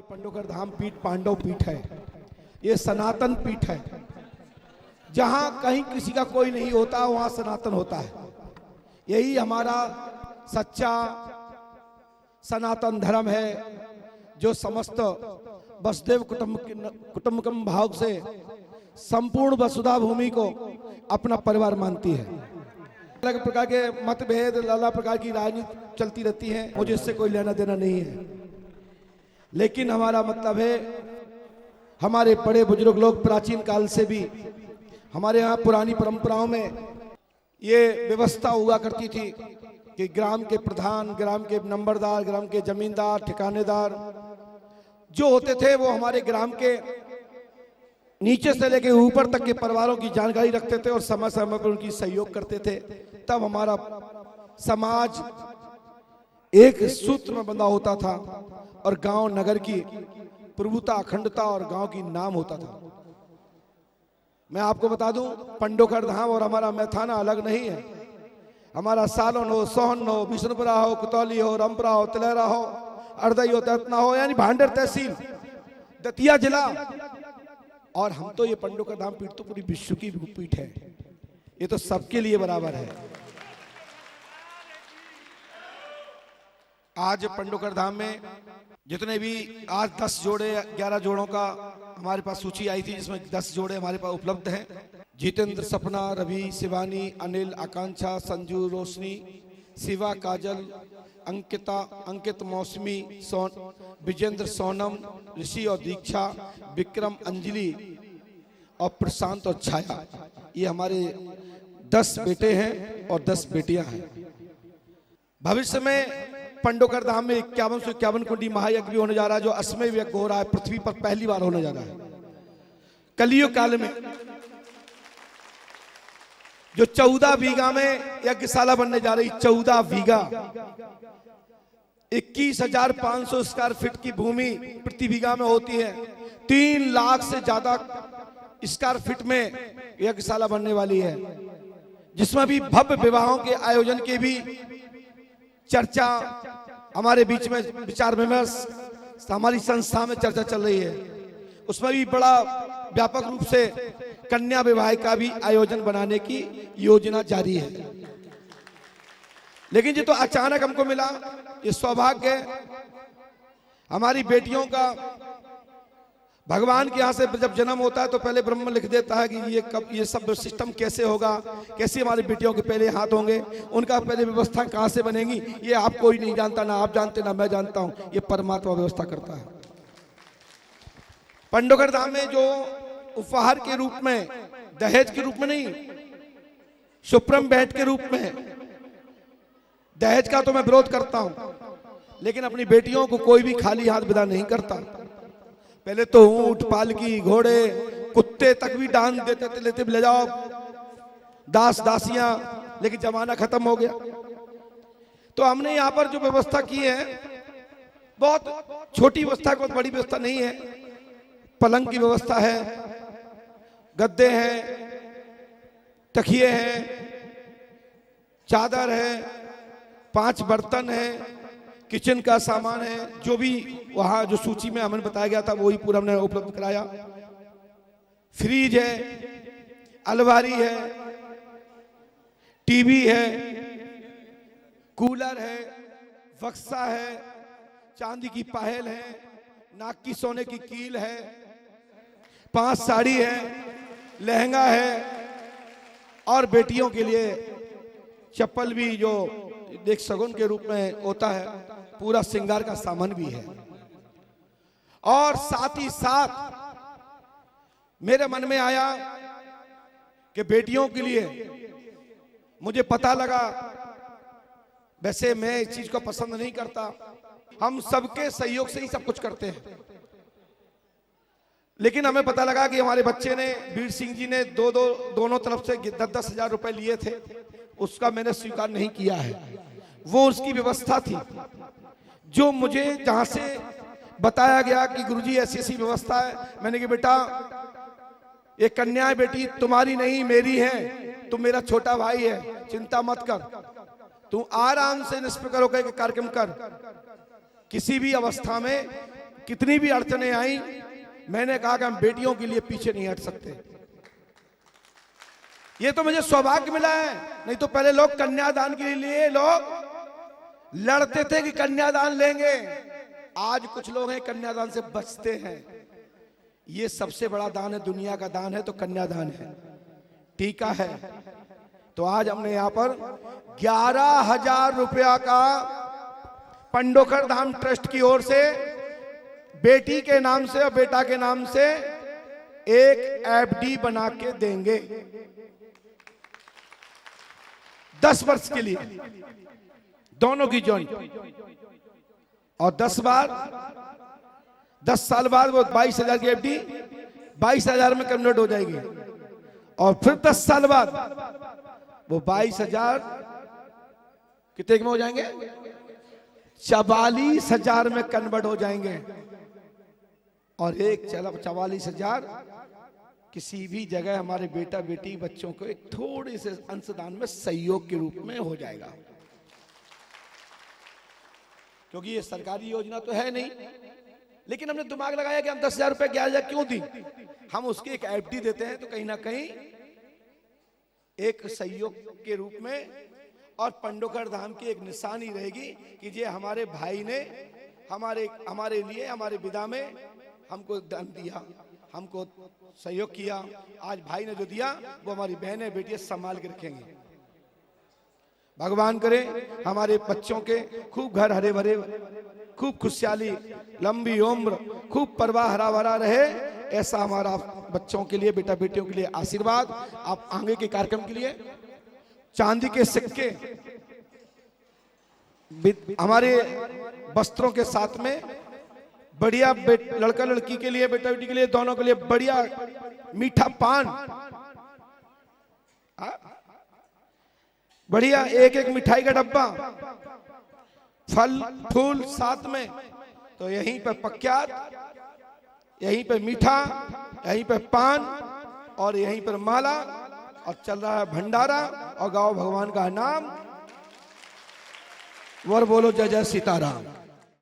पंडोकर धाम पीठ पांडव पीठ है, ये सनातन पीठ है। जहां कहीं किसी का कोई नहीं होता वहां सनातन होता है। यही हमारा सच्चा सनातन धर्म है, जो समस्त वसुदेव कुटुंबकम भाव से संपूर्ण वसुधा भूमि को अपना परिवार मानती है। अलग प्रकार के मतभेद, अलग प्रकार की राजनीति चलती रहती है, मुझे इससे कोई लेना देना नहीं है। लेकिन हमारा मतलब है, हमारे बड़े बुजुर्ग लोग प्राचीन काल से भी हमारे यहाँ पुरानी परंपराओं में ये व्यवस्था हुआ करती थी कि ग्राम के प्रधान, ग्राम के नंबरदार, ग्राम के जमींदार, ठिकानेदार जो होते थे वो हमारे ग्राम के नीचे से लेके ऊपर तक के परिवारों की जानकारी रखते थे और समय समय पर उनकी सहयोग करते थे। तब हमारा समाज एक सूत्र में बंधा होता था और गांव नगर की प्रभुता, अखंडता और गांव की नाम होता था। मैं आपको बता दूं, पंडोकर धाम और हमारा मैथाना अलग नहीं है। हमारा सालन हो, सोहन हो, विष्णुपुरा हो, कुतौली हो, रामपुरा हो, तिलहरा हो, अर्दई हो, ततना हो, यानी भांडेर तहसील, दतिया जिला। और हम तो ये पंडोकर धाम पीठ तो पूरी विश्व की पीठ है, ये तो सबके लिए बराबर है। आज पंडोकर धाम में जितने भी आज 10 जोड़े 11 जोड़ों का हमारे पास सूची आई थी, जिसमें 10 जोड़े हमारे पास उपलब्ध हैं। जितेंद्र, सपना, रवि, शिवानी, अनिल, आकांक्षा, संजू, रोशनी, शिवा, काजल, अंकिता, अंकित, मौसमी, विजेंद्र, सोनम, ऋषि और दीक्षा, विक्रम, अंजलि और प्रशांत और छाया। ये हमारे 10 बेटे हैं और 10 बेटियां हैं। भविष्य में पंडोकर धाम में 51 से 51 कुंडी महायज्ञ भी होने जा रहा है, जो अश्वमेध यज्ञ हो रहा है, पृथ्वी पर पहली बार होने जा रहा है। कलियुग काल में जो 14 बीघा में यज्ञशाला बनने जा रही, 14 बीघा, 21,500 स्क्वायर फीट की भूमि प्रति बीघा में होती है। 3 लाख से ज्यादा स्क्वायर फीट में यज्ञशाला बनने वाली है, जिसमें भी भव्य विवाहों के आयोजन की भी चर्चा हमारे बीच में, विचार विमर्श हमारी संस्था में चर्चा चल रही है। उसमें भी बड़ा व्यापक रूप से कन्या विवाह का भी आयोजन बनाने की योजना जारी है। लेकिन ये तो अचानक हमको मिला, ये सौभाग्य है। हमारी बेटियों का भगवान के यहाँ से जब जन्म होता है तो पहले ब्रह्म लिख देता है कि ये कब, ये सब सिस्टम कैसे होगा, कैसे हमारी बेटियों के पहले हाथ होंगे, उनका पहले व्यवस्था कहाँ से बनेगी, ये आप कोई नहीं जानता, ना आप जानते ना मैं जानता हूँ, ये परमात्मा व्यवस्था करता है। पंडोकर धाम में जो उपहार के रूप में, दहेज के रूप में नहीं, सुप्रम भेंट के रूप में, दहेज का तो मैं विरोध करता हूं, लेकिन अपनी बेटियों को कोई भी खाली हाथ विदा नहीं करता। पहले तो ऊंट, पालकी, घोड़े, कुत्ते तक भी दान देते थे, लेते ले जाओ, दास दासियां, लेकिन जमाना खत्म हो गया। तो हमने यहाँ पर जो व्यवस्था की है, बहुत छोटी व्यवस्था, बहुत बड़ी व्यवस्था नहीं है। पलंग की व्यवस्था है, गद्दे हैं, तकिए हैं, चादर है, 5 बर्तन है, किचन का सामान है, जो भी वहां जो सूची में हमें बताया गया था वही पूरा हमने उपलब्ध कराया। फ्रिज है, अलमारी है, टीवी है, कूलर है, बक्सा है, चांदी की पायल है, नाक की सोने की कील है, 5 साड़ी है, लहंगा है, और बेटियों के लिए चप्पल भी जो देख सगुन के रूप में होता है, पूरा श्रृंगार का सामान भी है। और साथ ही साथ मेरे मन में आया कि बेटियों के लिए, मुझे पता लगा, वैसे मैं इस चीज को पसंद नहीं करता, हम सबके सहयोग से ही सब कुछ करते हैं, लेकिन हमें पता लगा कि हमारे बच्चे ने, वीर सिंह जी ने दोनों तरफ से 10-10 हजार रुपए लिए थे, उसका मैंने स्वीकार नहीं किया है। वो उसकी व्यवस्था थी, जो मुझे जहां से बताया गया कि गुरुजी ऐसी ऐसी व्यवस्था है, मैंने कहा बेटा ये कन्या बेटी तुम्हारी नहीं मेरी है, तुम मेरा छोटा भाई है, चिंता मत कर, तू आराम से निष्फिक्र होकर कार्यक्रम कर, किसी भी अवस्था में कितनी भी अड़चने आई, मैंने कहा कि हम बेटियों के लिए पीछे नहीं हट सकते। ये तो मुझे सौभाग्य मिला है, नहीं तो पहले लोग कन्यादान के लिए लोग लड़ते थे कि कन्यादान लेंगे। आज कुछ लोग हैं कन्यादान से बचते हैं। ये सबसे बड़ा दान है, दुनिया का दान है तो कन्यादान है, टीका है। तो आज हमने यहाँ पर 11,000 रुपया का पंडोखर धाम ट्रस्ट की ओर से बेटी के नाम से और बेटा के नाम से एक एफडी बना के देंगे 10 वर्ष के लिए, दोनों की जॉइंट। और 10 साल बाद वो 22,000 की एफडी 22,000 में कन्वर्ट हो जाएगी। और फिर 10 साल बाद वो 22,000 कितने में हो जाएंगे? 44,000 में कन्वर्ट हो जाएंगे। और एक 44,000 किसी भी जगह हमारे बेटा बेटी बच्चों को एक थोड़े से अंशदान में सहयोग के रूप में हो जाएगा। क्योंकि ये सरकारी योजना तो है नहीं, लेकिन हमने दिमाग लगाया कि हम 10,000 रुपए 11,000 क्यों दी, हम उसकी एक एफडी देते हैं तो कहीं ना कहीं एक सहयोग के रूप में और पंडोखर धाम की एक निशानी रहेगी कि ये हमारे भाई ने हमारे लिए हमारे विदा में हमको दान दिया, हमको सहयोग किया। आज भाई ने जो दिया वो हमारी बहनें बेटियां संभाल के रखेंगे। भगवान करे हमारे बच्चों के खूब घर हरे भरे, खूब खुशहाली, लंबी उम्र, खूब परवाह हरा भरा रहे, ऐसा हमारा बच्चों के लिए बेटा बेटियों के लिए आशीर्वाद। आप आगे के कार्यक्रम के लिए चांदी के सिक्के हमारे वस्त्रों के साथ में बढ़िया लड़का लड़की के लिए बेटा बेटी के लिए दोनों के लिए बढ़िया मीठा पान, बढ़िया एक एक मिठाई का डब्बा, फल फूल साथ में। तो यहीं पर पक्यात, यहीं पर मीठा, यहीं पर पान और यहीं पर माला, और चल रहा है भंडारा और गाओ भगवान का नाम। वर बोलो जय जय सीताराम।